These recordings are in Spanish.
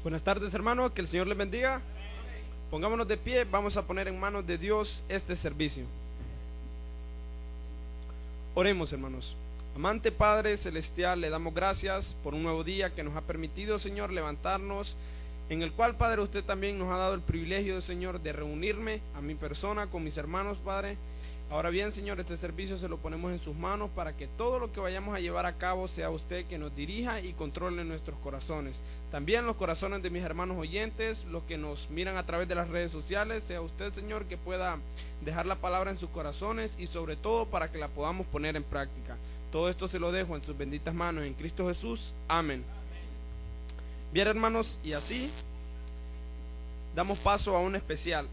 Buenas tardes, hermanos, que el Señor les bendiga. Pongámonos de pie, vamos a poner en manos de Dios este servicio. Oremos, hermanos. Amante Padre Celestial, le damos gracias por un nuevo día que nos ha permitido, Señor, levantarnos, en el cual, Padre, usted también nos ha dado el privilegio, Señor, de reunirme a mi persona con mis hermanos, Padre. Ahora bien, Señor, este servicio se lo ponemos en sus manos para que todo lo que vayamos a llevar a cabo sea usted que nos dirija y controle nuestros corazones. También los corazones de mis hermanos oyentes, los que nos miran a través de las redes sociales, sea usted, Señor, que pueda dejar la palabra en sus corazones y sobre todo para que la podamos poner en práctica. Todo esto se lo dejo en sus benditas manos en Cristo Jesús. Amén. Bien, hermanos, y así damos paso a un especial.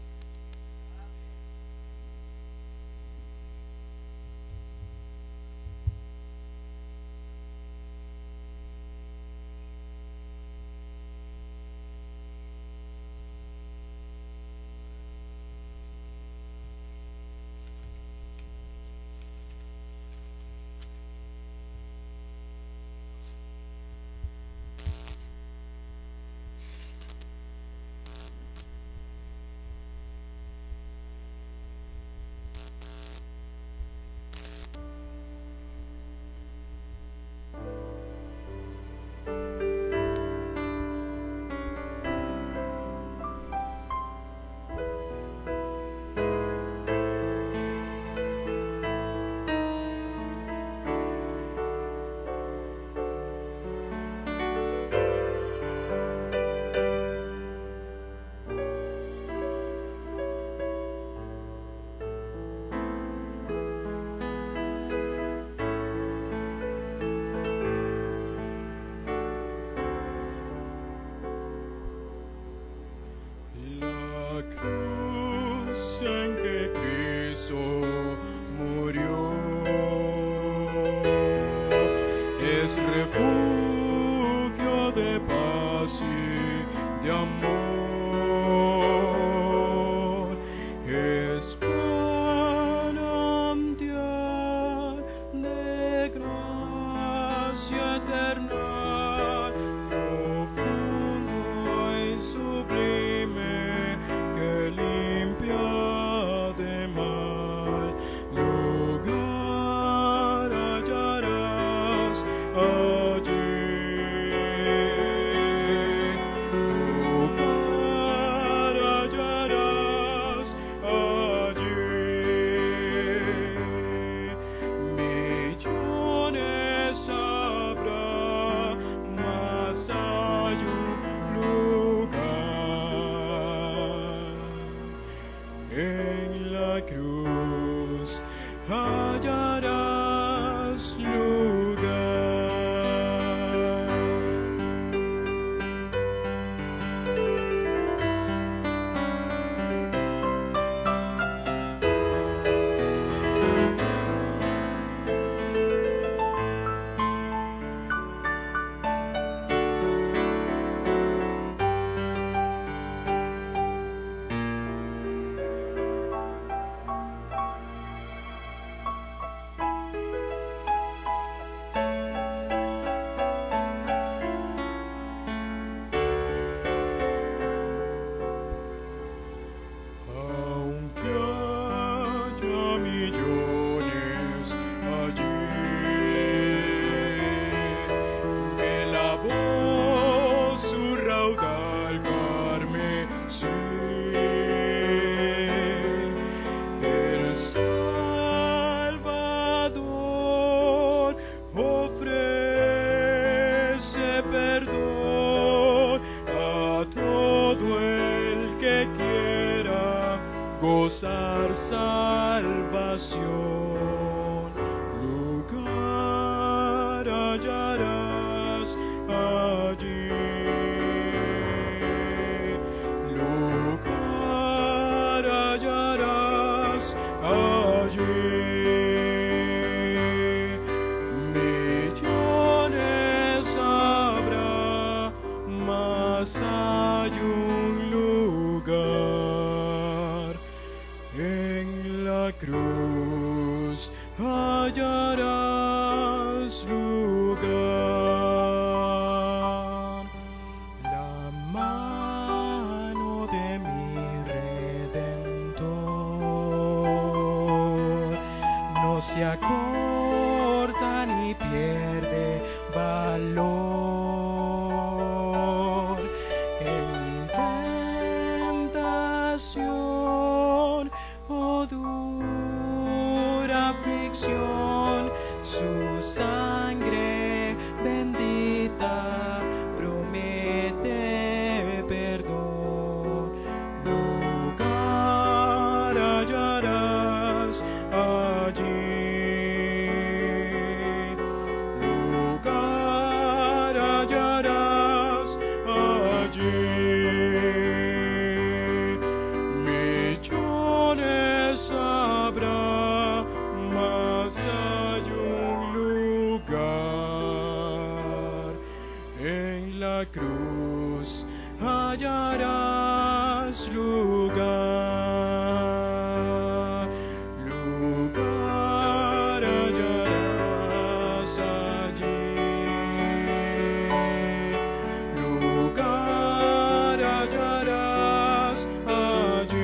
Gozar salvación, lugar hallarás allí, lugar hallarás allí. Millones habrá, mas hay un lugar. En la cruz hallarás lugar. La se acorta ni pierde valor. En tentación o dura aflicción, su sangre bendita promete perdón. Lugar hallarás allí, lugar hallarás allí. Millones habrá, mas hay un lugar. En la cruz hallarás lugar, lugar hallarás allí, lugar hallarás allí.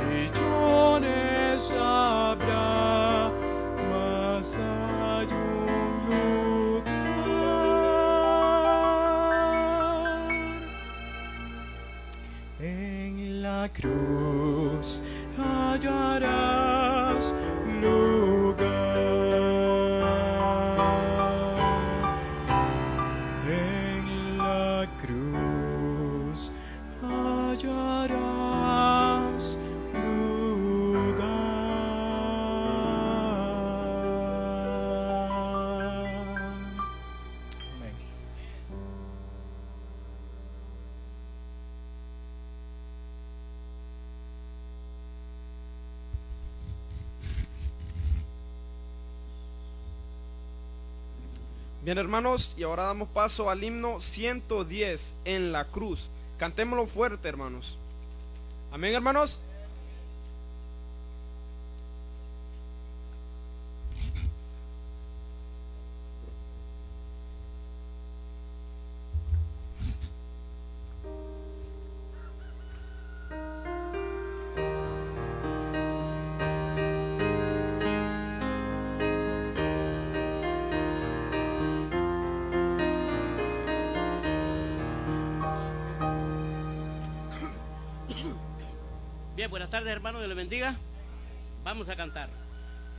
Millones habrá, mas hay un lugar. En la cruz hallarás lugar. En la cruz hallarás lugar. Amén. Bien, hermanos, y ahora damos paso al himno 110, En la cruz. Cantémoslo fuerte, hermanos. Amén, hermanos. Bien, buenas tardes, hermanos, Dios les bendiga. Vamos a cantar.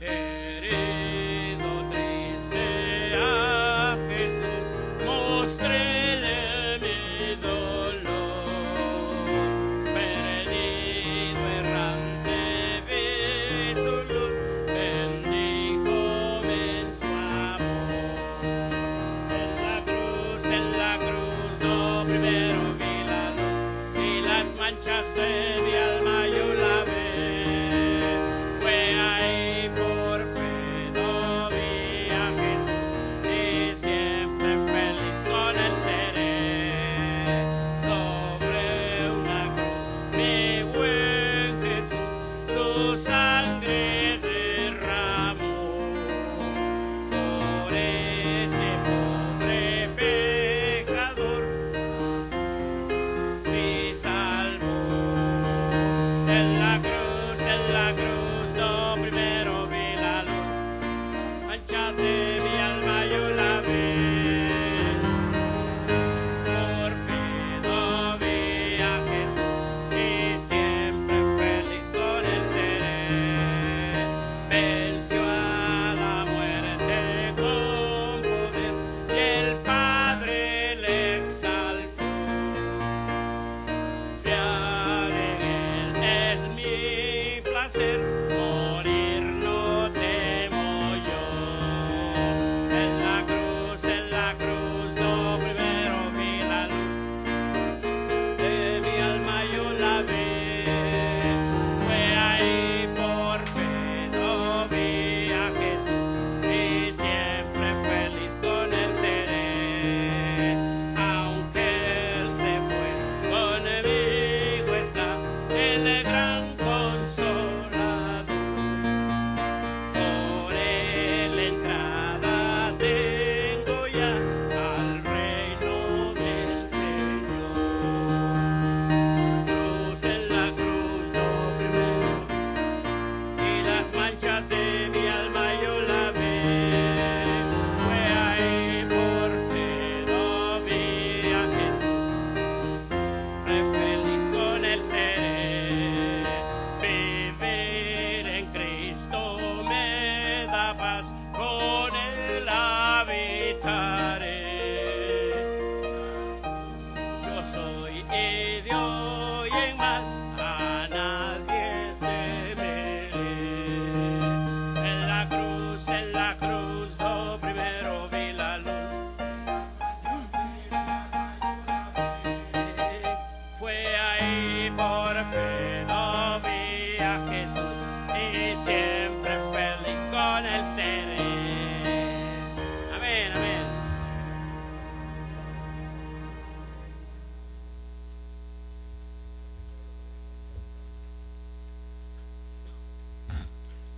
Herido, triste a Jesús, mostréle mi dolor. Perdido, errante, vi su luz, bendíjome en su amor. En la cruz, no primero vi la luz y las manchas de mi alma yo lavé. Fue ahí por fe, no vi a Jesús y siempre feliz con él seré. Sobre una cruz, mi buen Jesús, su sangre derramó. Por este pobre pecador, sí salvó. En la cruz, no primero vi la luz, manchas de mi alma yo la vi. Por fe no vi a Jesús y siempre feliz con él seré. Venció a la muerte con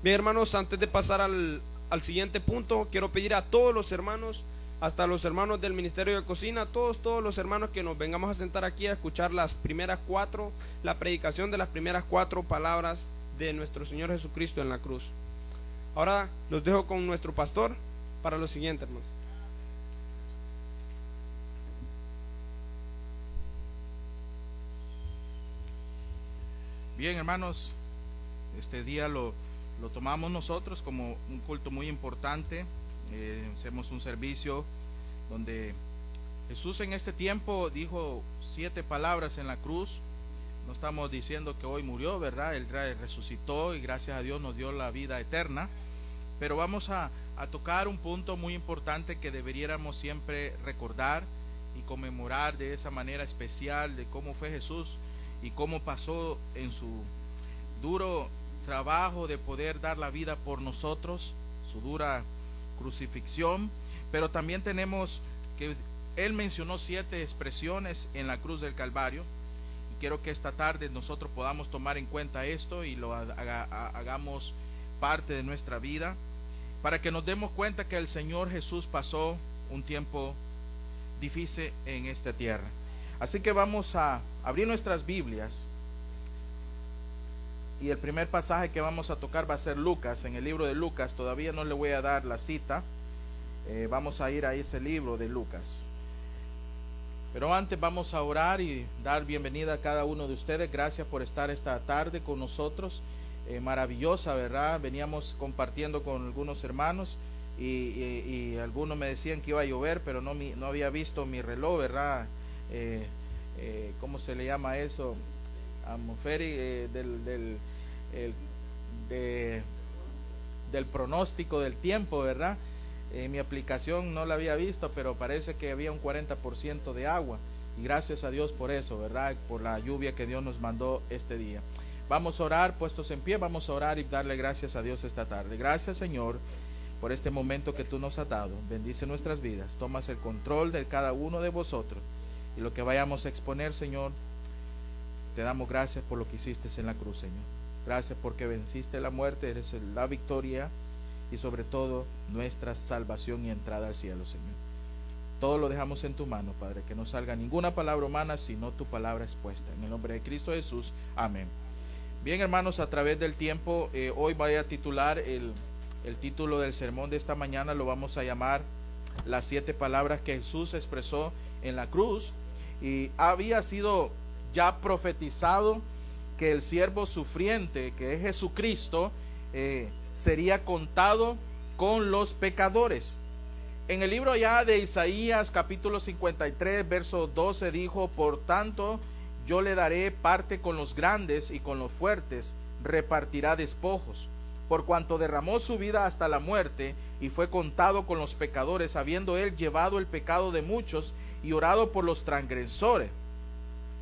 Bien, hermanos, antes de pasar al siguiente punto, quiero pedir a todos los hermanos, hasta los hermanos del Ministerio de Cocina, todos los hermanos, que nos vengamos a sentar aquí a escuchar la predicación de las primeras 4 palabras de nuestro Señor Jesucristo en la cruz. Ahora los dejo con nuestro pastor para lo siguiente, hermanos. Bien, hermanos, este día lo tomamos nosotros como un culto muy importante. Hacemos un servicio donde Jesús en este tiempo dijo 7 palabras en la cruz. No estamos diciendo que hoy murió, ¿verdad? Él resucitó y gracias a Dios nos dio la vida eterna. Pero vamos a tocar un punto muy importante que deberíamos siempre recordar y conmemorar de esa manera especial, de cómo fue Jesús y cómo pasó en su duro trabajo de poder dar la vida por nosotros, su dura crucifixión. Pero también tenemos que Él mencionó 7 expresiones en la cruz del Calvario, y quiero que esta tarde nosotros podamos tomar en cuenta esto y lo hagamos parte de nuestra vida, para que nos demos cuenta que el Señor Jesús pasó un tiempo difícil en esta tierra. Así que vamos a abrir nuestras Biblias, y el primer pasaje que vamos a tocar va a ser Lucas, en el libro de Lucas. Todavía no le voy a dar la cita, vamos a ir a ese libro de Lucas. Pero antes vamos a orar y dar bienvenida a cada uno de ustedes. Gracias por estar esta tarde con nosotros. Maravillosa, ¿verdad? Veníamos compartiendo con algunos hermanos y algunos me decían que iba a llover, pero no había visto mi reloj, ¿verdad? ¿Cómo se le llama eso? Atmosférico, del pronóstico del tiempo, ¿verdad? Mi aplicación no la había visto, pero parece que había un 40% de agua, y gracias a Dios por eso, ¿verdad? Por la lluvia que Dios nos mandó este día. Vamos a orar, puestos en pie, vamos a orar y darle gracias a Dios esta tarde. Gracias, Señor, por este momento que tú nos has dado. Bendice nuestras vidas, tomas el control de cada uno de vosotros, y lo que vayamos a exponer, Señor, te damos gracias por lo que hiciste en la cruz, Señor. Gracias porque venciste la muerte, eres la victoria y sobre todo nuestra salvación y entrada al cielo, Señor. Todo lo dejamos en tu mano, Padre, que no salga ninguna palabra humana, sino tu palabra expuesta. En el nombre de Cristo Jesús, amén. Bien, hermanos, a través del tiempo, hoy voy a titular el título del sermón de esta mañana, lo vamos a llamar las 7 palabras que Jesús expresó en la cruz. Y había sido ya profetizado que el siervo sufriente, que es Jesucristo, sería contado con los pecadores. En el libro ya de Isaías capítulo 53 verso 12 dijo: por tanto yo le daré parte con los grandes y con los fuertes repartirá despojos, por cuanto derramó su vida hasta la muerte y fue contado con los pecadores, habiendo él llevado el pecado de muchos y orado por los transgresores.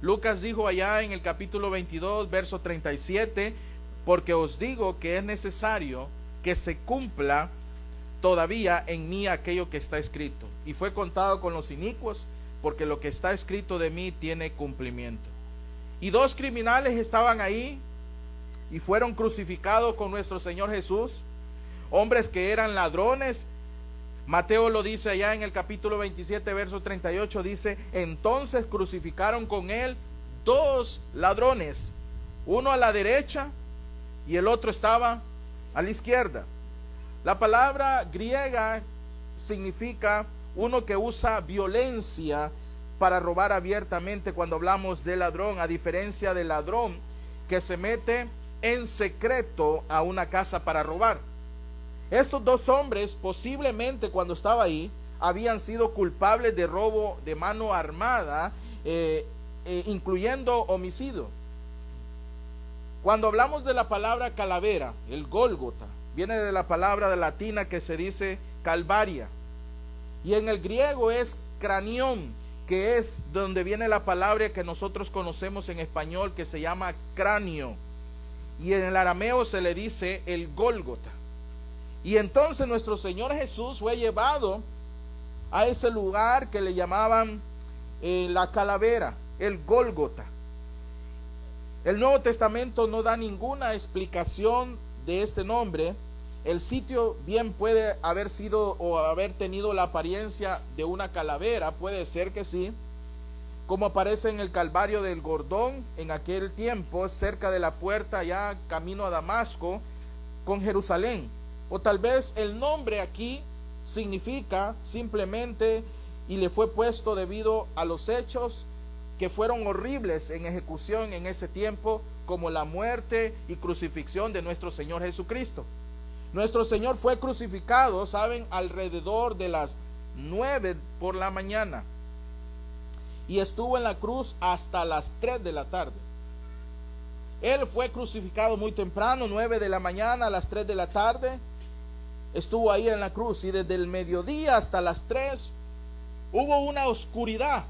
Lucas dijo allá en el capítulo 22 verso 37: porque os digo que es necesario que se cumpla todavía en mí aquello que está escrito. Y fue contado con los inicuos, porque lo que está escrito de mí tiene cumplimiento. Y 2 criminales estaban ahí y fueron crucificados con nuestro Señor Jesús, hombres que eran ladrones. Mateo lo dice allá en el capítulo 27 verso 38, dice: entonces crucificaron con él 2 ladrones, uno a la derecha y el otro estaba a la izquierda. La palabra griega significa uno que usa violencia para robar abiertamente cuando hablamos de ladrón, a diferencia del ladrón que se mete en secreto a una casa para robar. Estos 2 hombres posiblemente cuando estaba ahí habían sido culpables de robo de mano armada, incluyendo homicidio. Cuando hablamos de la palabra calavera, el Gólgota, viene de la palabra latina que se dice calvaria, y en el griego es cranión, que es donde viene la palabra que nosotros conocemos en español que se llama cráneo, y en el arameo se le dice el Gólgota. Y entonces nuestro Señor Jesús fue llevado a ese lugar que le llamaban la calavera, el Gólgota. El Nuevo Testamento no da ninguna explicación de este nombre, el sitio bien puede haber sido o haber tenido la apariencia de una calavera, puede ser que sí, como aparece en el Calvario del Gordón en aquel tiempo, cerca de la puerta ya camino a Damasco con Jerusalén. O tal vez el nombre aquí significa simplemente y le fue puesto debido a los hechos que fueron horribles en ejecución en ese tiempo, como la muerte y crucifixión de nuestro Señor Jesucristo. Nuestro Señor fue crucificado, saben, alrededor de las 9 por la mañana y estuvo en la cruz hasta las 3 de la tarde. Él fue crucificado muy temprano, 9 de la mañana a las 3 de la tarde, estuvo ahí en la cruz, y desde el mediodía hasta las 3 hubo una oscuridad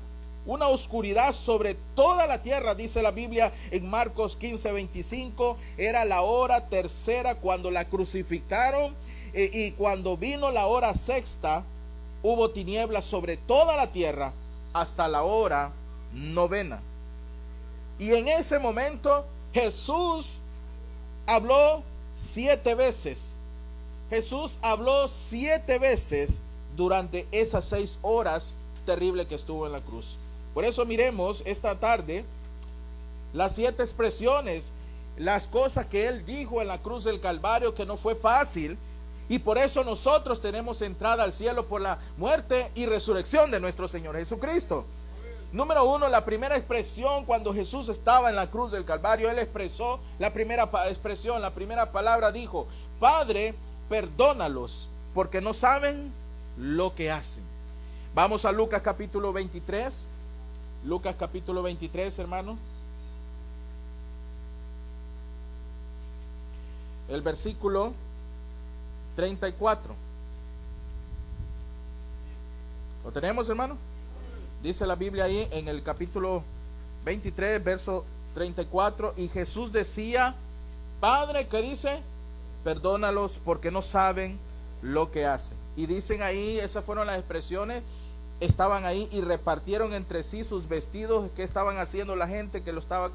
sobre toda la tierra. Dice la Biblia en Marcos 15:25, era la hora tercera cuando la crucificaron, y cuando vino la hora sexta, hubo tinieblas sobre toda la tierra hasta la hora novena. Y en ese momento Jesús habló 7 veces. Jesús habló 7 veces durante esas 6 horas terribles que estuvo en la cruz. Por eso miremos esta tarde las 7 expresiones, las cosas que Él dijo en la cruz del Calvario, que no fue fácil, y por eso nosotros tenemos entrada al cielo por la muerte y resurrección de nuestro Señor Jesucristo. Número 1, la primera expresión cuando Jesús estaba en la cruz del Calvario, Él expresó la primera expresión, la primera palabra, dijo: Padre, perdónalos, porque no saben lo que hacen. Vamos a Lucas capítulo 23. Lucas capítulo 23, hermano. El versículo 34. ¿Lo tenemos, hermano? Dice la Biblia ahí en el capítulo 23, verso 34. Y Jesús decía: Padre, ¿qué dice? Perdónalos porque no saben lo que hacen. Y dicen ahí, esas fueron las expresiones. Estaban ahí y repartieron entre sí sus vestidos. ¿Qué estaban haciendo la gente que lo estaba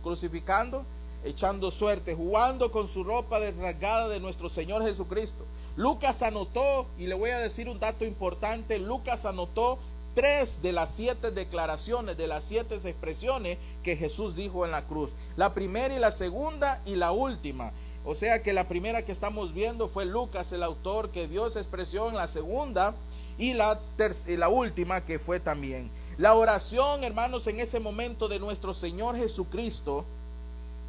crucificando? Echando suerte, jugando con su ropa desrasgada de nuestro Señor Jesucristo. Lucas anotó, y le voy a decir un dato importante, Lucas anotó 3 de las 7 declaraciones, de las 7 expresiones que Jesús dijo en la cruz. La primera y la segunda y la última. O sea que la primera que estamos viendo fue Lucas, el autor, que dio esa expresión. La segunda y la última, que fue también la oración, hermanos, en ese momento de nuestro Señor Jesucristo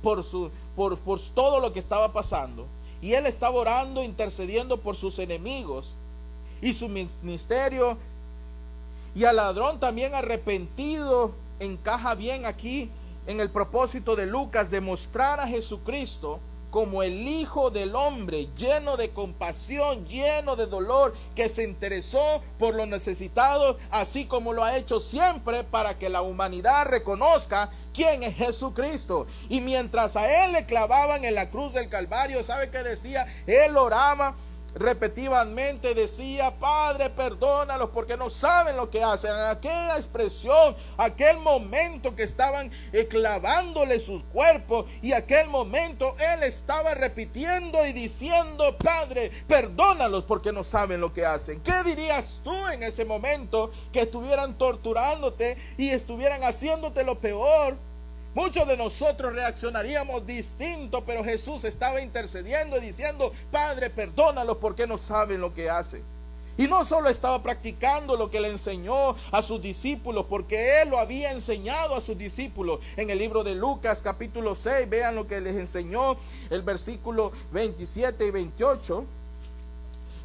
por todo lo que estaba pasando. Y Él estaba orando, intercediendo por sus enemigos y su ministerio. Y al ladrón también arrepentido encaja bien aquí en el propósito de Lucas de mostrar a Jesucristo como el Hijo del Hombre, lleno de compasión, lleno de dolor, que se interesó por los necesitados, así como lo ha hecho siempre, para que la humanidad reconozca quién es Jesucristo. Y mientras a Él le clavaban en la cruz del Calvario, ¿sabe qué decía? Él oraba repetidamente, decía: Padre, perdónalos porque no saben lo que hacen. Aquella expresión, aquel momento que estaban clavándole sus cuerpos, y aquel momento Él estaba repitiendo y diciendo: Padre, perdónalos porque no saben lo que hacen. ¿Qué dirías tú en ese momento que estuvieran torturándote y estuvieran haciéndote lo peor? Muchos de nosotros reaccionaríamos distinto, pero Jesús estaba intercediendo y diciendo: Padre, perdónalos porque no saben lo que hacen. Y no solo estaba practicando lo que le enseñó a sus discípulos, porque Él lo había enseñado a sus discípulos. En el libro de Lucas capítulo 6, vean lo que les enseñó, el versículo 27 y 28.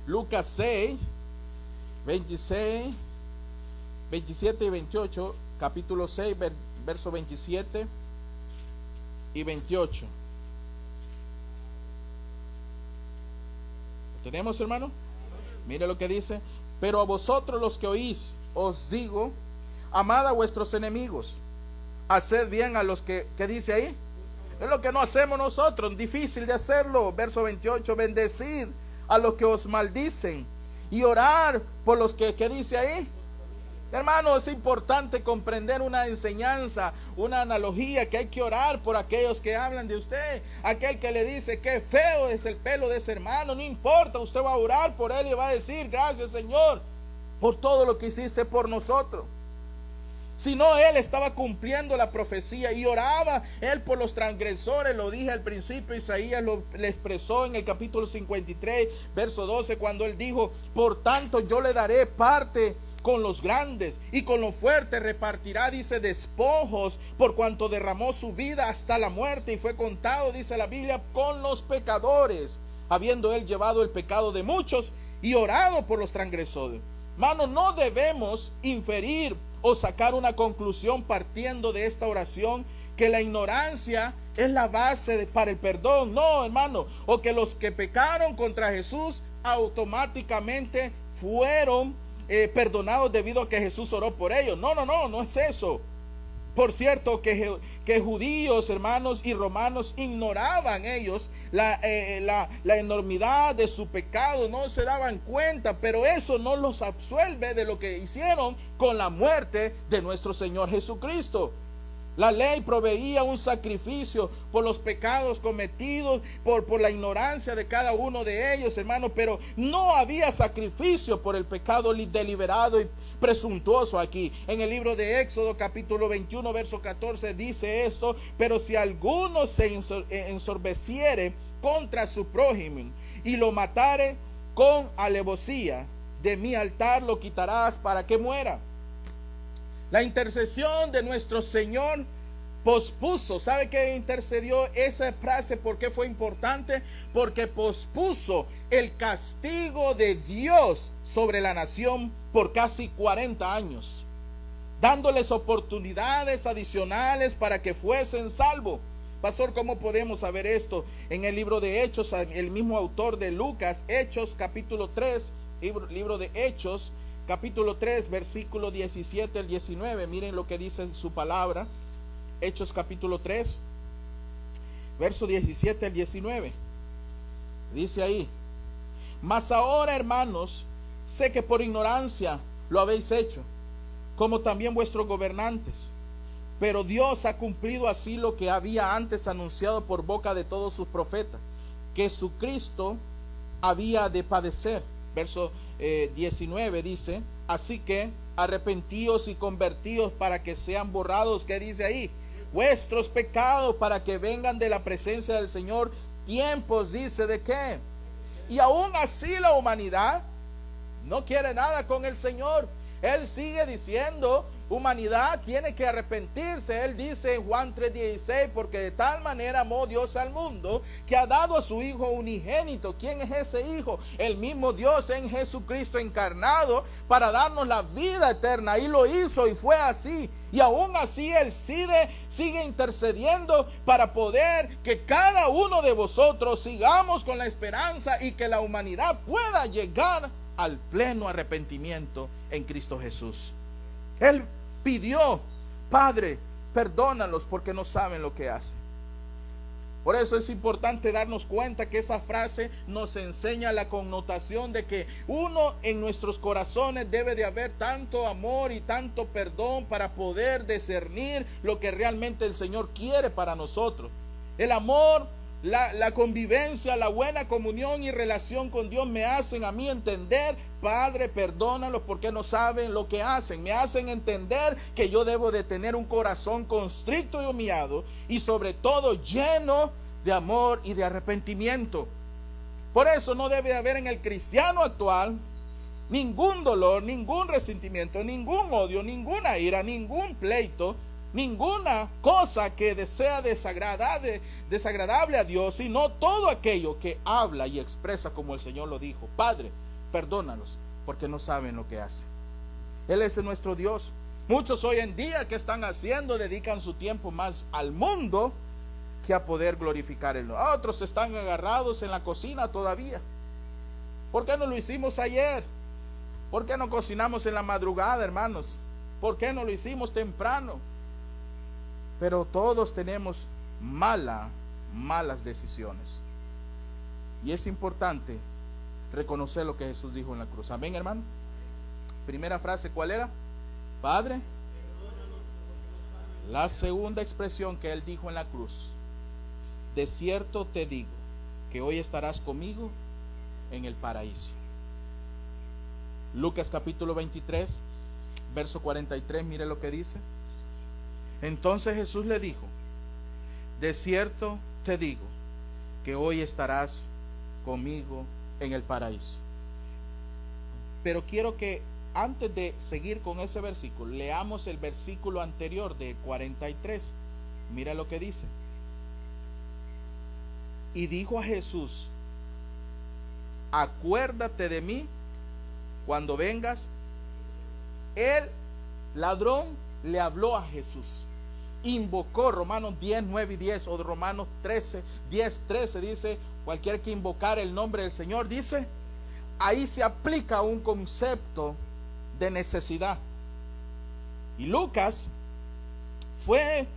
Lucas 6, 26, 27 y 28, capítulo 6, verso 27 y 28. ¿Lo tenemos, hermano? Mire lo que dice: pero a vosotros los que oís, os digo, amad a vuestros enemigos, haced bien a los que, ¿qué dice ahí? Es lo que no hacemos nosotros, difícil de hacerlo. Verso 28, bendecid a los que os maldicen y orar por los que, ¿qué dice ahí? Hermano, es importante comprender una enseñanza, una analogía, que hay que orar por aquellos que hablan de usted. Aquel que le dice que feo es el pelo de ese hermano, no importa, usted va a orar por él y va a decir: gracias, Señor, por todo lo que hiciste por nosotros. Si no, él estaba cumpliendo la profecía y oraba él por los transgresores. Lo dije al principio, Isaías le expresó en el capítulo 53, verso 12, cuando él dijo: por tanto yo le daré parte con los grandes, y con los fuertes repartirá, dice, despojos, por cuanto derramó su vida hasta la muerte, y fue contado, dice la Biblia, con los pecadores, habiendo él llevado el pecado de muchos y orado por los transgresores. Hermano, no debemos inferir o sacar una conclusión partiendo de esta oración que la ignorancia es la base para el perdón. No, hermano, o que los que pecaron contra Jesús automáticamente fueron perdonados debido a que Jesús oró por ellos. No es eso. Por cierto, que judíos, hermanos, y romanos ignoraban ellos la enormidad de su pecado, no se daban cuenta, pero eso no los absuelve de lo que hicieron con la muerte de nuestro Señor Jesucristo. La ley proveía un sacrificio por los pecados cometidos, por la ignorancia de cada uno de ellos, hermano, pero no había sacrificio por el pecado deliberado y presuntuoso aquí. En el libro de Éxodo capítulo 21 verso 14 dice esto: pero si alguno se ensorbeciere contra su prójimo y lo matare con alevosía, de mi altar lo quitarás para que muera. La intercesión de nuestro Señor pospuso. ¿Sabe qué intercedió? Esa frase, ¿por qué fue importante? Porque pospuso el castigo de Dios sobre la nación por casi 40 años, dándoles oportunidades adicionales para que fuesen salvos. Pastor, ¿cómo podemos saber esto? En el libro de Hechos, el mismo autor de Lucas, Hechos capítulo 3, libro de Hechos capítulo 3, versículo 17 al 19. Miren lo que dice su palabra. Hechos capítulo 3, verso 17 al 19. Dice ahí: mas ahora, hermanos, sé que por ignorancia lo habéis hecho, como también vuestros gobernantes. Pero Dios ha cumplido así lo que había antes anunciado por boca de todos sus profetas, que su Cristo había de padecer. Verso 19 dice: así que arrepentíos y convertíos para que sean borrados, ¿qué dice ahí? Vuestros pecados, para que vengan de la presencia del Señor tiempos, dice, ¿de qué? Y aún así la humanidad no quiere nada con el Señor. Él sigue diciendo: humanidad tiene que arrepentirse. Él dice en Juan 3:16: porque de tal manera amó Dios al mundo, que ha dado a su Hijo unigénito. ¿Quién es ese Hijo? El mismo Dios en Jesucristo encarnado, para darnos la vida eterna. Y lo hizo, y fue así. Y aún así Él sigue intercediendo para poder que cada uno de vosotros sigamos con la esperanza y que la humanidad pueda llegar al pleno arrepentimiento en Cristo Jesús. Él pidió: Padre, perdónalos porque no saben lo que hacen. Por eso es importante darnos cuenta que esa frase nos enseña la connotación de que en nuestros corazones debe de haber tanto amor y tanto perdón para poder discernir lo que realmente el Señor quiere para nosotros. El amor, la convivencia, la buena comunión y relación con Dios me hacen a mí entender: Padre, perdónalos porque no saben lo que hacen. Me hacen entender que yo debo de tener un corazón constricto y humillado, y sobre todo lleno de amor y de arrepentimiento. Por eso no debe haber en el cristiano actual ningún dolor, ningún resentimiento, ningún odio, ninguna ira, ningún pleito, ninguna cosa que sea desagradable a Dios, sino todo aquello que habla y expresa como el Señor lo dijo: Padre, perdónalos porque no saben lo que hacen. Él es nuestro Dios. Muchos hoy en día, ¿qué están haciendo? Dedican su tiempo más al mundo que a poder glorificar el nombre. Otros están agarrados en la cocina todavía. ¿Por qué no lo hicimos ayer? ¿Por qué no cocinamos en la madrugada, hermanos? ¿Por qué no lo hicimos temprano? Pero todos tenemos malas decisiones. Y es importante reconocer lo que Jesús dijo en la cruz. Amén, hermano. Primera frase, ¿cuál era? Padre, la segunda expresión que él dijo en la cruz: de cierto te digo que hoy estarás conmigo en el paraíso. Lucas capítulo 23, verso 43, mire lo que dice. Entonces Jesús le dijo: de cierto te digo que hoy estarás conmigo en el paraíso. Pero quiero que antes de seguir con ese versículo, leamos el versículo anterior de 43. Mira lo que dice. Y dijo a Jesús: acuérdate de mí cuando vengas. El ladrón le habló a Jesús, invocó. Romanos 10, 9 y 10, o Romanos 13, 10, 13 dice: cualquier que invocar el nombre del Señor, dice, ahí se aplica un concepto de necesidad. Y Lucas fue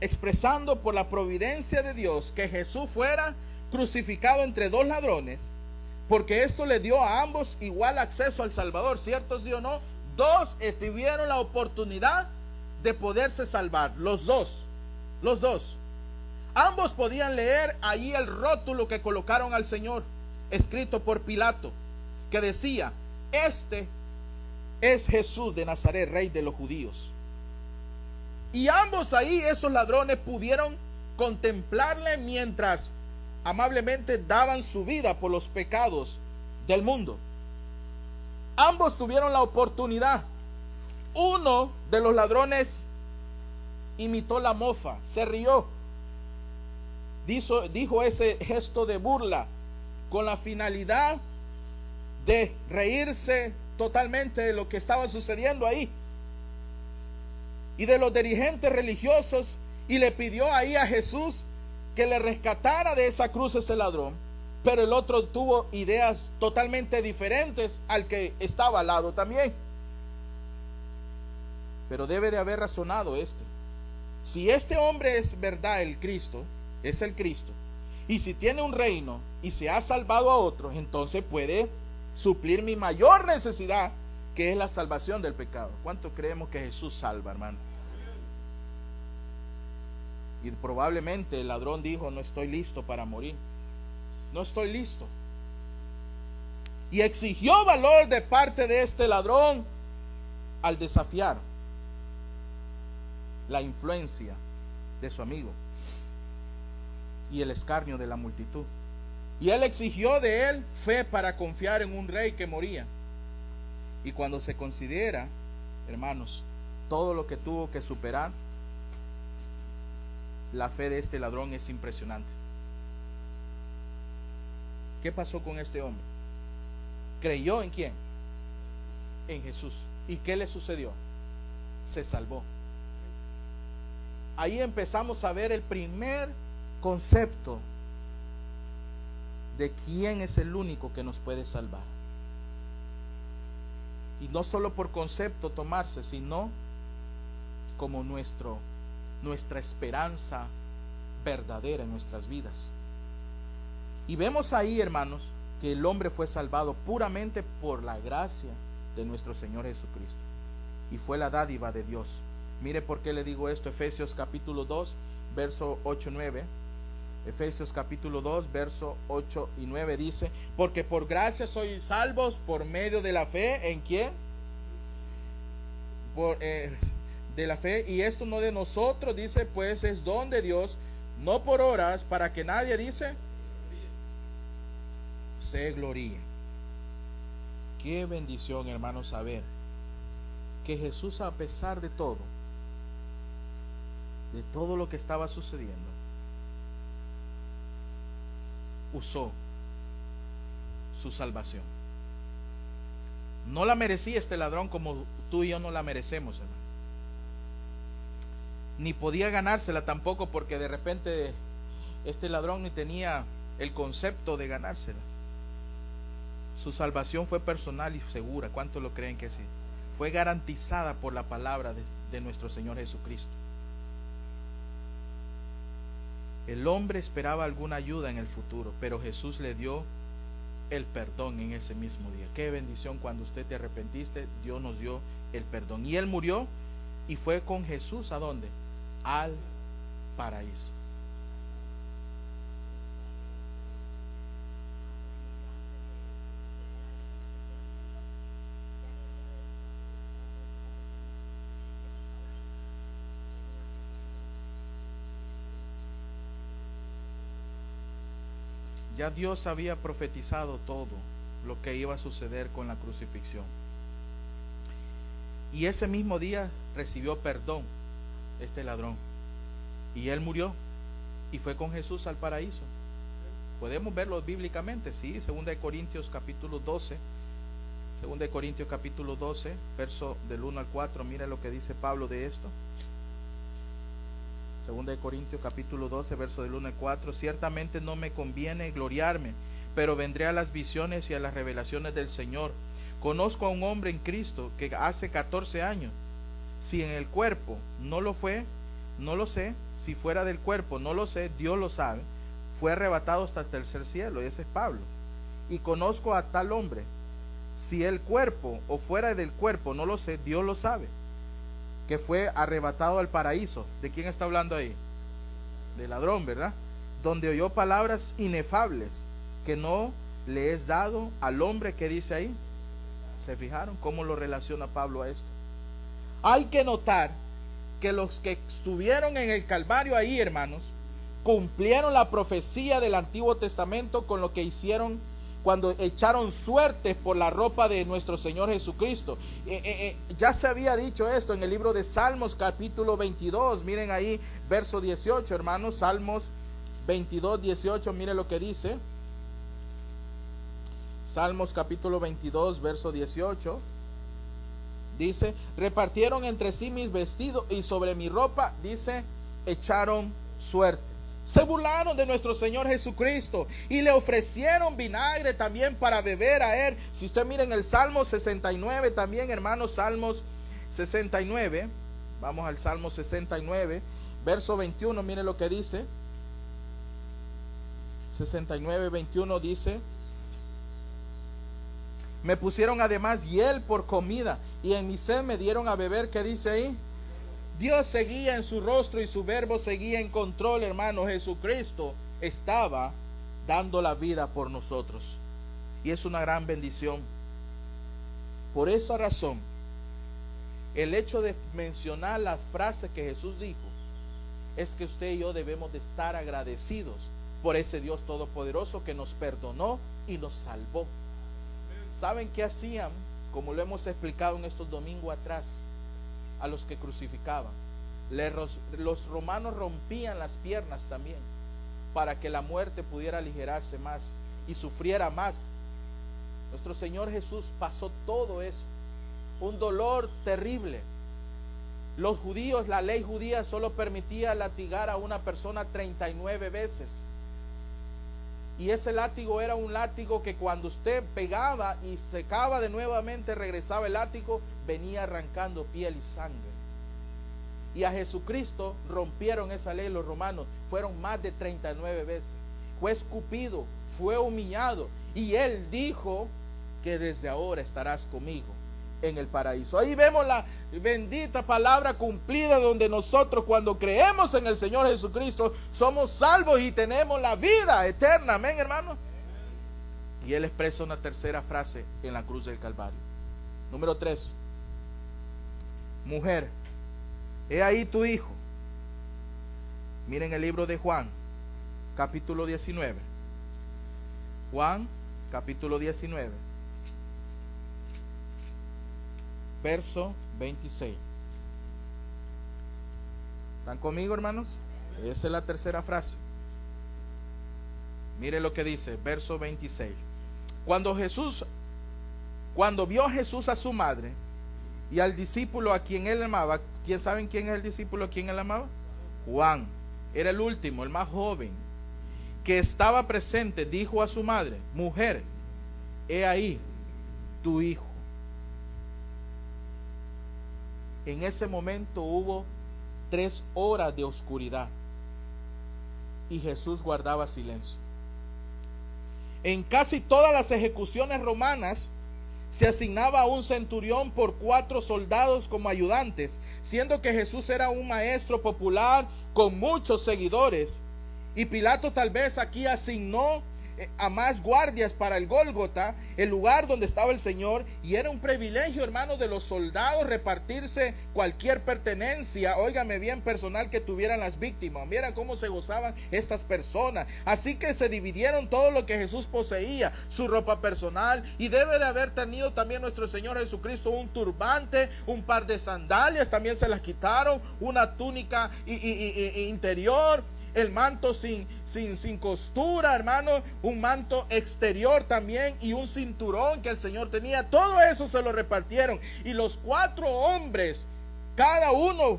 expresando por la providencia de Dios que Jesús fuera crucificado entre dos ladrones, porque esto le dio a ambos igual acceso al Salvador, ¿cierto sí o no? Dos tuvieron la oportunidad de poderse salvar, los dos. Ambos podían leer allí el rótulo que colocaron al Señor, escrito por Pilato, que decía: este es Jesús de Nazaret, rey de los judíos. Y ambos ahí, esos ladrones, pudieron contemplarle mientras amablemente daban su vida por los pecados del mundo. Ambos tuvieron la oportunidad. Uno de los ladrones imitó la mofa, se rió, dijo ese gesto de burla con la finalidad de reírse totalmente de lo que estaba sucediendo ahí y de los dirigentes religiosos, y le pidió ahí a Jesús que le rescatara de esa cruz ese ladrón. Pero el otro tuvo ideas totalmente diferentes al que estaba al lado también. Pero debe de haber razonado esto: si este hombre es verdad el Cristo, es el Cristo, y si tiene un reino y se ha salvado a otros, entonces puede suplir mi mayor necesidad, que es la salvación del pecado. ¿Cuánto creemos que Jesús salva, hermano? Y probablemente el ladrón dijo: no estoy listo para morir, no estoy listo. Y exigió valor de parte de este ladrón al desafiar la influencia de su amigo y el escarnio de la multitud. Y él exigió de él fe para confiar en un rey que moría. Y cuando se considera, hermanos, todo lo que tuvo que superar, la fe de este ladrón es impresionante. ¿Qué pasó con este hombre? ¿Creyó en quién? En Jesús. ¿Y qué le sucedió? Se salvó. Ahí empezamos a ver el primer concepto de quién es el único que nos puede salvar. Y no solo por concepto tomarse, sino como nuestra esperanza verdadera en nuestras vidas. Y vemos ahí, hermanos, que el hombre fue salvado puramente por la gracia de nuestro Señor Jesucristo, y fue la dádiva de Dios. Mire por qué le digo esto. Efesios capítulo 2, verso 8 y 9. Efesios capítulo 2, verso 8 y 9 dice: porque por gracia sois salvos por medio de la fe. ¿En quién? De la fe. Y esto no de nosotros, dice, pues es don de Dios, no por obras, para que nadie, dice, se gloríe. Qué bendición, hermanos, saber que Jesús, a pesar de todo lo que estaba sucediendo, usó su salvación. No la merecía este ladrón como tú y yo no la merecemos, hermano. Ni podía ganársela tampoco, porque de repente este ladrón ni tenía el concepto de ganársela. Su salvación fue personal y segura. ¿Cuántos lo creen que sí? Fue garantizada por la palabra de nuestro Señor Jesucristo. El hombre esperaba alguna ayuda en el futuro, pero Jesús le dio el perdón en ese mismo día. Qué bendición cuando usted te arrepentiste, Dios nos dio el perdón. Y él murió y fue con Jesús ¿a dónde? Al paraíso. Ya Dios había profetizado todo lo que iba a suceder con la crucifixión. Y ese mismo día recibió perdón este ladrón. Y él murió y fue con Jesús al paraíso. Podemos verlo bíblicamente, sí, 2 Corintios capítulo 12. 2 Corintios capítulo 12, verso del 1 al 4. Mira lo que dice Pablo de esto. 2 Corintios capítulo 12, verso del 1 al 4. Ciertamente no me conviene gloriarme, pero vendré a las visiones y a las revelaciones del Señor. Conozco a un hombre en Cristo que hace 14 años, si en el cuerpo no lo fue, no lo sé, si fuera del cuerpo no lo sé, Dios lo sabe, fue arrebatado hasta el tercer cielo. Y ese es Pablo. Y conozco a tal hombre, si el cuerpo o fuera del cuerpo no lo sé, Dios lo sabe, que fue arrebatado al paraíso. ¿De quién está hablando ahí? Del ladrón, ¿verdad? Donde oyó palabras inefables que no le es dado al hombre que dice ahí. ¿Se fijaron cómo lo relaciona Pablo a esto? Hay que notar que los que estuvieron en el Calvario ahí, hermanos, cumplieron la profecía del Antiguo Testamento con lo que hicieron cuando echaron suertes por la ropa de nuestro Señor Jesucristo. Ya se había dicho esto en el libro de Salmos capítulo 22. Miren ahí verso 18, hermanos. Salmos 22, 18, miren lo que dice. Salmos capítulo 22, verso 18. Dice: repartieron entre sí mis vestidos y sobre mi ropa, dice, echaron suerte. Se burlaron de nuestro Señor Jesucristo y le ofrecieron vinagre también para beber a él. Si usted mira en el Salmo 69 también, hermanos, Salmos 69, vamos al Salmo 69, verso 21, mire lo que dice. 69, 21 dice: me pusieron además hiel por comida y en mi sed me dieron a beber. ¿Qué dice ahí? Dios seguía en su rostro y su verbo seguía en control, hermano. Jesucristo estaba dando la vida por nosotros. Y es una gran bendición. Por esa razón, el hecho de mencionar la frase que Jesús dijo, es que usted y yo debemos de estar agradecidos por ese Dios todopoderoso que nos perdonó y nos salvó. ¿Saben qué hacían? Como lo hemos explicado en estos domingos atrás, a los que crucificaban. Los romanos rompían las piernas también para que la muerte pudiera aligerarse más y sufriera más. Nuestro Señor Jesús pasó todo eso, un dolor terrible. Los judíos, la ley judía solo permitía latigar a una persona 39 veces. Y ese látigo era un látigo que cuando usted pegaba y secaba de nuevamente, regresaba el látigo, venía arrancando piel y sangre. Y a Jesucristo rompieron esa ley los romanos. Fueron más de 39 veces. Fue escupido, fue humillado. Y él dijo que desde ahora estarás conmigo en el paraíso. Ahí vemos la bendita palabra cumplida, donde nosotros, cuando creemos en el Señor Jesucristo, somos salvos y tenemos la vida eterna. Amén, hermano. Y él expresa una tercera frase en la cruz del Calvario. Número 3. Mujer, he ahí tu hijo. Miren el libro de Juan, capítulo 19. Juan, capítulo 19. Verso 26. ¿Están conmigo, hermanos? Esa es la tercera frase. Mire lo que dice, verso 26. Cuando vio Jesús a su madre y al discípulo a quien él amaba. ¿Quién saben quién es el discípulo a quien él amaba? Juan. Era el último, el más joven, que estaba presente. Dijo a su madre: mujer, he ahí tu hijo. En ese momento hubo 3 horas de oscuridad y Jesús guardaba silencio. En casi todas las ejecuciones romanas se asignaba a un centurión por 4 soldados como ayudantes, siendo que Jesús era un maestro popular con muchos seguidores. Y Pilato tal vez aquí asignó a más guardias para el Gólgota, el lugar donde estaba el Señor, y era un privilegio, hermanos, de los soldados repartirse cualquier pertenencia, óigame bien, personal que tuvieran las víctimas. Miren cómo se gozaban estas personas. Así que se dividieron todo lo que Jesús poseía, su ropa personal, y debe de haber tenido también nuestro Señor Jesucristo un turbante, un par de sandalias, también se las quitaron, una túnica interior, el manto sin costura, hermano, un manto exterior también, y un cinturón que el Señor tenía. Todo eso se lo repartieron, y los 4 hombres, cada uno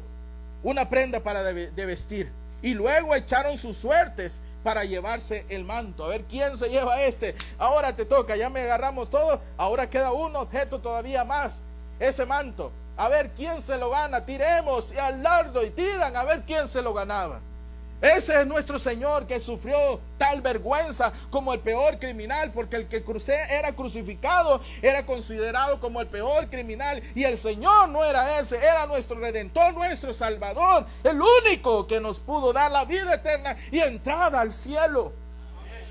una prenda para de vestir, y luego echaron sus suertes para llevarse el manto. A ver quién se lleva este. Ahora te toca, ya me agarramos todo, ahora queda un objeto todavía más, ese manto. A ver quién se lo gana. Tiremos y al dardo y tiran a ver quién se lo ganaba. Ese es nuestro Señor, que sufrió tal vergüenza como el peor criminal, porque el que era crucificado era considerado como el peor criminal, y el Señor no era ese, era nuestro Redentor, nuestro Salvador, el único que nos pudo dar la vida eterna y entrada al cielo.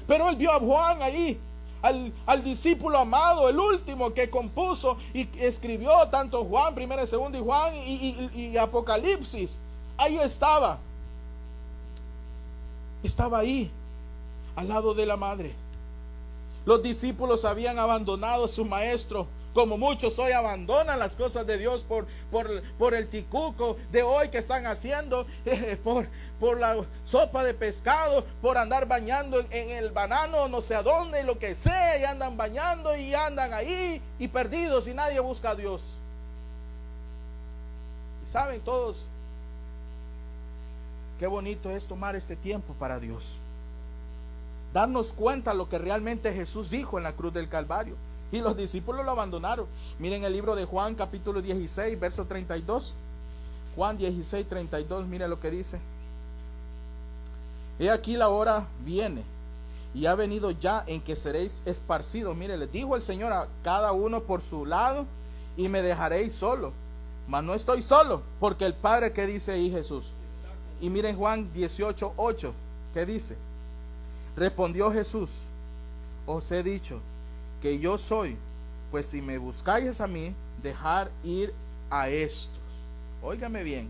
Pero él vio a Juan ahí, al discípulo amado, el último que compuso y escribió tanto Juan, 1, 2 y Juan y Apocalipsis. Ahí estaba ahí, al lado de la madre. Los discípulos habían abandonado a su maestro, como muchos hoy abandonan las cosas de Dios por el ticuco de hoy que están haciendo, por la sopa de pescado, por andar bañando en el banano, no sé a dónde, lo que sea, y andan bañando y andan ahí y perdidos, y nadie busca a Dios. Y saben todos, qué bonito es tomar este tiempo para Dios, darnos cuenta de lo que realmente Jesús dijo en la cruz del Calvario. Y los discípulos lo abandonaron. Miren el libro de Juan capítulo 16 verso 32. Juan 16, 32, mire lo que dice: he aquí la hora viene, y ha venido ya, en que seréis esparcidos. Mire, les dijo el Señor a cada uno por su lado, y me dejaréis solo. Mas no estoy solo, porque el Padre, ¿qué dice ahí Jesús? Y miren Juan 18, 8, ¿qué dice? Respondió Jesús: os he dicho que yo soy, pues si me buscáis a mí, dejar ir a estos. Óigame bien,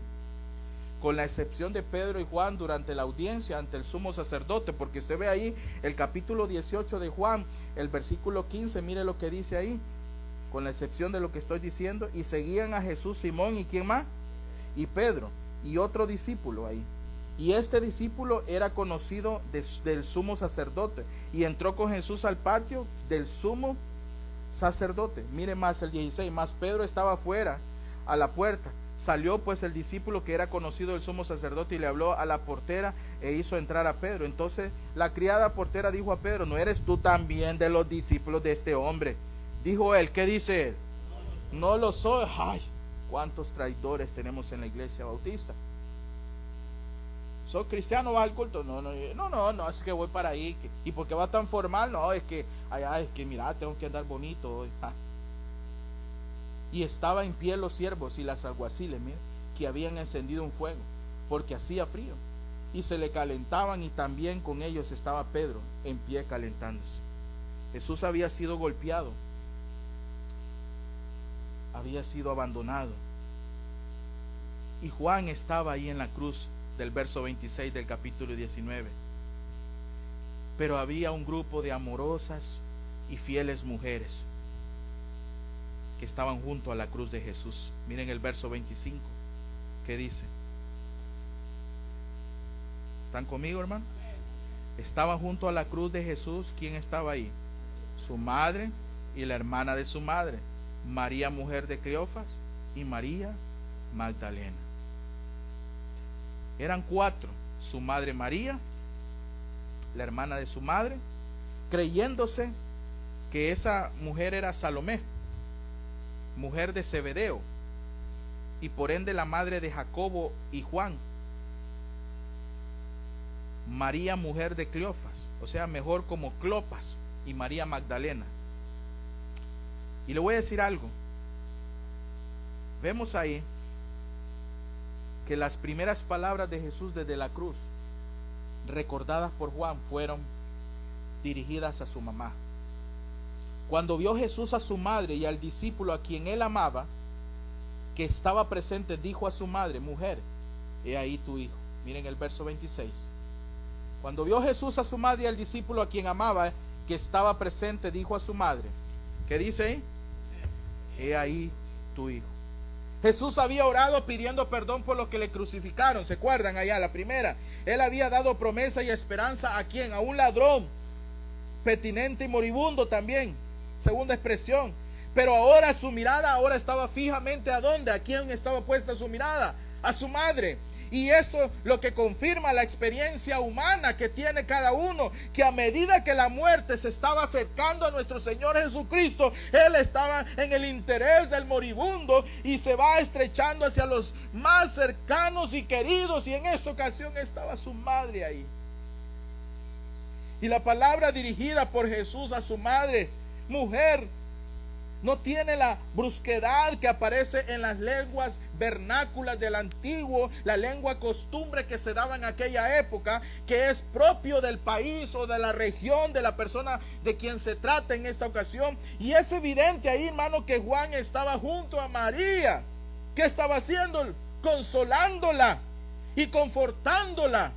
con la excepción de Pedro y Juan durante la audiencia ante el sumo sacerdote, porque usted ve ahí el capítulo 18 de Juan, el versículo 15, mire lo que dice ahí, con la excepción de lo que estoy diciendo, y seguían a Jesús Simón y ¿quién más? Y Pedro y otro discípulo ahí. Y este discípulo era conocido del sumo sacerdote, y entró con Jesús al patio del sumo sacerdote. Mire más el 16, más Pedro estaba afuera a la puerta. Salió pues el discípulo que era conocido del sumo sacerdote y le habló a la portera e hizo entrar a Pedro. Entonces la criada portera dijo a Pedro: ¿no eres tú también de los discípulos de este hombre? Dijo él. ¿Qué dice él? No lo soy. Ay, cuántos traidores tenemos en la iglesia bautista. ¿Soy cristiano? ¿Vas al culto? No, es que voy para ahí. ¿Y por qué va tan formal? No, es que allá, es que mira, tengo que andar bonito hoy. Y estaba en pie los siervos y las alguaciles, mira, que habían encendido un fuego, porque hacía frío, y se le calentaban, y también con ellos estaba Pedro en pie calentándose. Jesús había sido golpeado, había sido abandonado, y Juan estaba ahí en la cruz del verso 26 del capítulo 19. Pero había un grupo de amorosas y fieles mujeres que estaban junto a la cruz de Jesús. Miren el verso 25, que dice. ¿Están conmigo, hermano? Estaban junto a la cruz de Jesús. ¿Quién estaba ahí? Su madre y la hermana de su madre, María, mujer de Cleofas, y María Magdalena. Eran 4, su madre María, la hermana de su madre, creyéndose que esa mujer era Salomé, mujer de Zebedeo, y por ende la madre de Jacobo y Juan. María, mujer de Cleofas, o sea, mejor como Clopas, y María Magdalena. Y le voy a decir algo. Vemos ahí que las primeras palabras de Jesús desde la cruz, recordadas por Juan, fueron dirigidas a su mamá. Cuando vio Jesús a su madre y al discípulo a quien él amaba, que estaba presente, dijo a su madre: mujer, he ahí tu hijo. Miren el verso 26. Cuando vio Jesús a su madre y al discípulo a quien amaba, que estaba presente, dijo a su madre, ¿qué dice ahí? He ahí tu hijo. Jesús había orado pidiendo perdón por los que le crucificaron. ¿Se acuerdan allá la primera? Él había dado promesa y esperanza a quién? A un ladrón, petinente y moribundo también. Segunda expresión. Pero ahora su mirada ahora estaba fijamente ¿a dónde? ¿A quién estaba puesta su mirada? A su madre. Y esto lo que confirma la experiencia humana que tiene cada uno, que a medida que la muerte se estaba acercando a nuestro Señor Jesucristo, Él estaba en el interés del moribundo y se va estrechando hacia los más cercanos y queridos, y en esa ocasión estaba su madre ahí. Y la palabra dirigida por Jesús a su madre, mujer, no tiene la brusquedad que aparece en las lenguas vernáculas del antiguo, la lengua costumbre que se daba en aquella época, que es propio del país o de la región de la persona de quien se trata en esta ocasión. Y es evidente ahí, hermano, que Juan estaba junto a María. ¿Qué estaba haciendo? Consolándola y confortándola.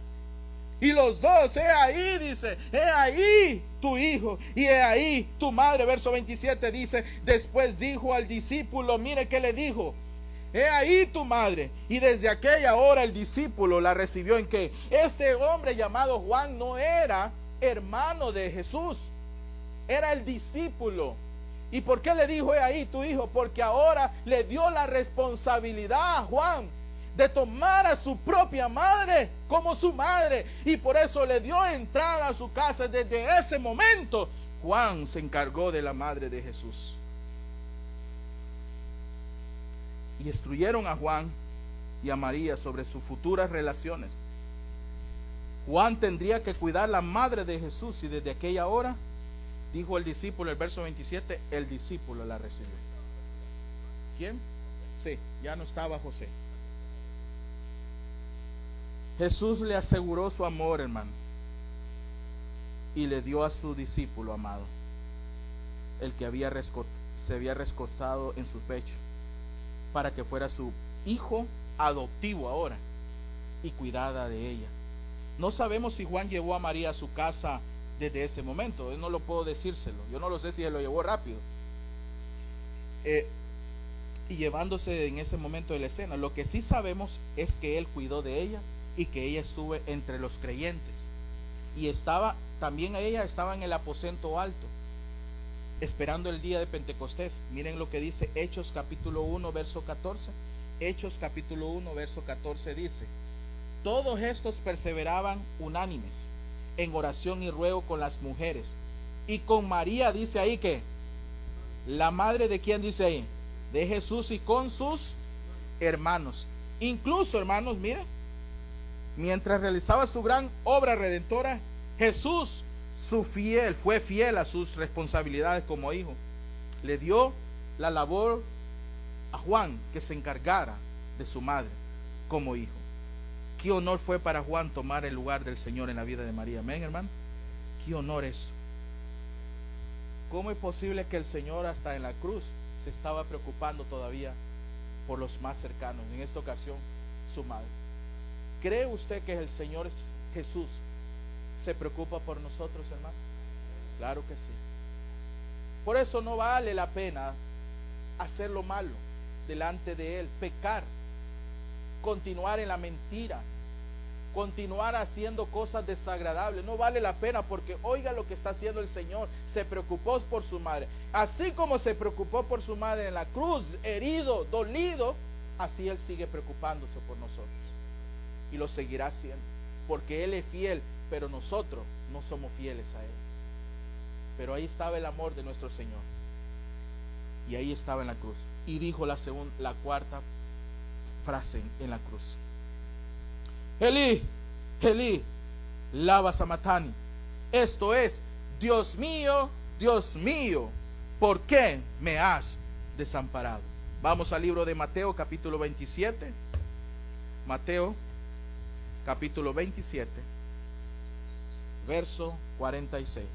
Y los dos, he ahí, dice, he ahí tu hijo y he ahí tu madre. Verso 27 dice, después dijo al discípulo, mire qué le dijo, he ahí tu madre. Y desde aquella hora el discípulo la recibió. ¿En qué? Este hombre llamado Juan no era hermano de Jesús, era el discípulo. ¿Y por qué le dijo, he ahí tu hijo? Porque ahora le dio la responsabilidad a Juan de tomar a su propia madre como su madre, y por eso le dio entrada a su casa. Desde ese momento Juan se encargó de la madre de Jesús. Y instruyeron a Juan y a María sobre sus futuras relaciones. Juan tendría que cuidar la madre de Jesús, y desde aquella hora, dijo el discípulo, el verso 27, el discípulo la recibió. ¿Quién? Sí, ya no estaba José. Jesús le aseguró su amor, hermano, y le dio a su discípulo amado, el que se había recostado en su pecho, para que fuera su hijo adoptivo ahora y cuidada de ella. No sabemos si Juan llevó a María a su casa desde ese momento. Yo no lo puedo decírselo. Yo no lo sé si él lo llevó rápido. Y llevándose en ese momento de la escena. Lo que sí sabemos es que él cuidó de ella y que ella estuvo entre los creyentes. Y ella estaba en el aposento alto, esperando el día de Pentecostés. Miren lo que dice Hechos capítulo 1 verso 14. Hechos capítulo 1 verso 14 dice: todos estos perseveraban unánimes en oración y ruego con las mujeres y con María, dice ahí que la madre de quién, dice ahí, de Jesús, y con sus hermanos. Incluso, hermanos, miren, mientras realizaba su gran obra redentora, Jesús fue fiel a sus responsabilidades como hijo. Le dio la labor a Juan que se encargara de su madre como hijo. Qué honor fue para Juan tomar el lugar del Señor en la vida de María. Amén, hermano. Qué honor eso. ¿Cómo es posible que el Señor hasta en la cruz se estaba preocupando todavía por los más cercanos? En esta ocasión, su madre. ¿Cree usted que el Señor Jesús se preocupa por nosotros, hermano? Claro que sí. Por eso no vale la pena hacer lo malo delante de Él, pecar, continuar en la mentira, continuar haciendo cosas desagradables. No vale la pena, porque oiga lo que está haciendo el Señor. Se preocupó por su madre. Así como se preocupó por su madre en la cruz, herido, dolido, así Él sigue preocupándose por nosotros. Y lo seguirá haciendo, porque Él es fiel, pero nosotros no somos fieles a Él. Pero ahí estaba el amor de nuestro Señor, y ahí estaba en la cruz. Y dijo la cuarta frase en la cruz: Elí, Elí, lama sabachthani. Esto es: Dios mío, ¿por qué me has desamparado? Vamos al libro de Mateo capítulo 27. Mateo capítulo 27, verso 46.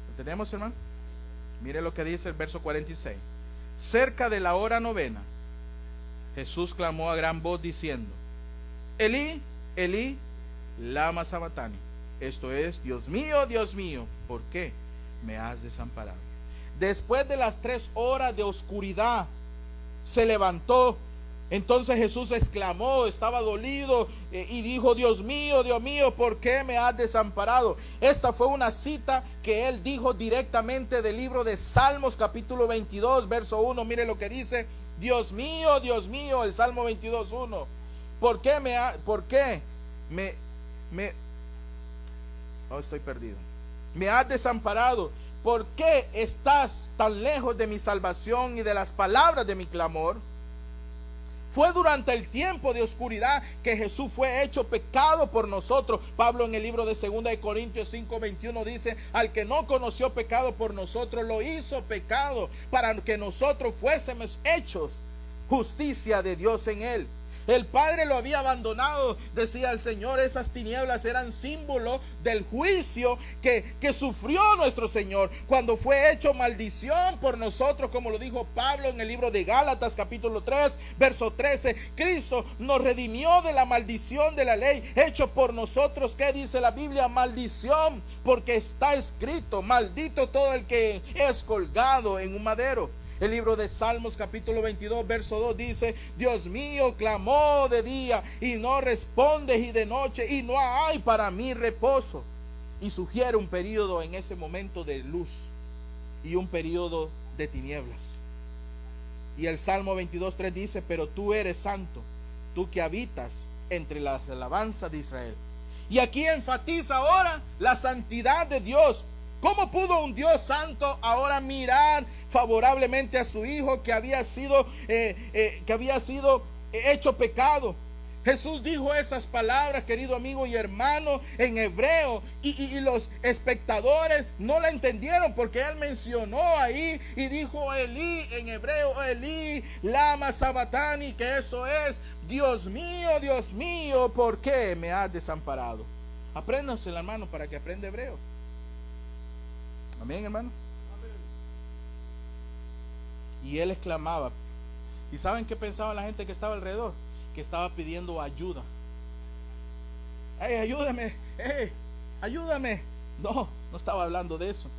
¿Lo tenemos, hermano? Mire lo que dice el verso 46. Cerca de la hora novena, Jesús clamó a gran voz diciendo: Elí, Elí, lama sabactani. Esto es: Dios mío, ¿por qué me has desamparado? Después de las 3 horas de oscuridad, se levantó. Entonces Jesús exclamó, estaba dolido y dijo: Dios mío, ¿por qué me has desamparado? Esta fue una cita que él dijo directamente del libro de Salmos capítulo 22, verso 1. Mire lo que dice: Dios mío, el Salmo 22, 1. ¿Por qué estoy perdido? Me has desamparado. ¿Por qué estás tan lejos de mi salvación y de las palabras de mi clamor? Fue durante el tiempo de oscuridad que Jesús fue hecho pecado por nosotros. Pablo en el libro de 2 de Corintios 5:21 dice: al que no conoció pecado por nosotros, lo hizo pecado para que nosotros fuésemos hechos justicia de Dios en él. El Padre lo había abandonado, decía el Señor. Esas tinieblas eran símbolo del juicio que sufrió nuestro Señor cuando fue hecho maldición por nosotros, como lo dijo Pablo en el libro de Gálatas capítulo 3, verso 13. Cristo nos redimió de la maldición de la ley, hecho por nosotros. ¿Qué dice la Biblia? Maldición, porque está escrito: maldito todo el que es colgado en un madero. El libro de Salmos capítulo 22 verso 2 dice: Dios mío, clamó de día y no respondes, y de noche y no hay para mí reposo. Y sugiere un periodo en ese momento de luz y un periodo de tinieblas. Y el Salmo 22:3 dice: pero tú eres santo, tú que habitas entre las alabanzas de Israel. Y aquí enfatiza ahora la santidad de Dios. ¿Cómo pudo un Dios santo ahora mirar favorablemente a su hijo que había sido hecho pecado? Jesús dijo esas palabras, querido amigo y hermano, en hebreo, y los espectadores no la entendieron, porque él mencionó ahí y dijo Elí en hebreo: Elí lama sabactani, que eso es: Dios mío, ¿por qué me has desamparado? Apréndasela, hermano, para que aprenda hebreo. Amén, hermano. Y él exclamaba. ¿Y saben qué pensaba la gente que estaba alrededor? Que estaba pidiendo ayuda. Ayúdame, ayúdame. No estaba hablando de eso.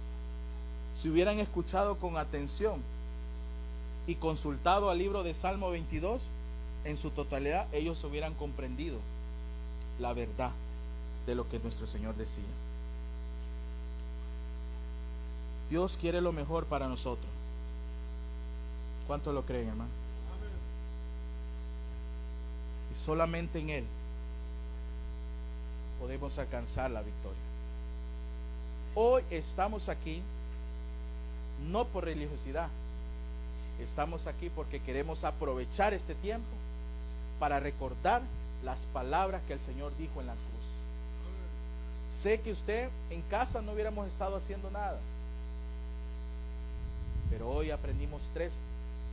Si hubieran escuchado con atención y consultado al libro de Salmo 22 en su totalidad, ellos hubieran comprendido la verdad de lo que nuestro Señor decía. Dios quiere lo mejor para nosotros. ¿Cuántos lo creen, hermano? Y solamente en Él podemos alcanzar la victoria. Hoy estamos aquí no por religiosidad. Estamos aquí porque queremos aprovechar este tiempo para recordar las palabras que el Señor dijo en la cruz. Sé que usted en casa no hubiéramos estado haciendo nada, pero hoy aprendimos 3,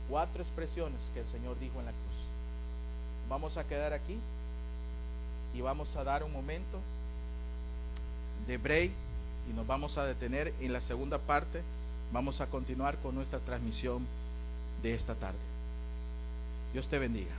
4 expresiones que el Señor dijo en la cruz. Vamos a quedar aquí y vamos a dar un momento de break y nos vamos a detener. En la segunda parte vamos a continuar con nuestra transmisión de esta tarde. Dios te bendiga.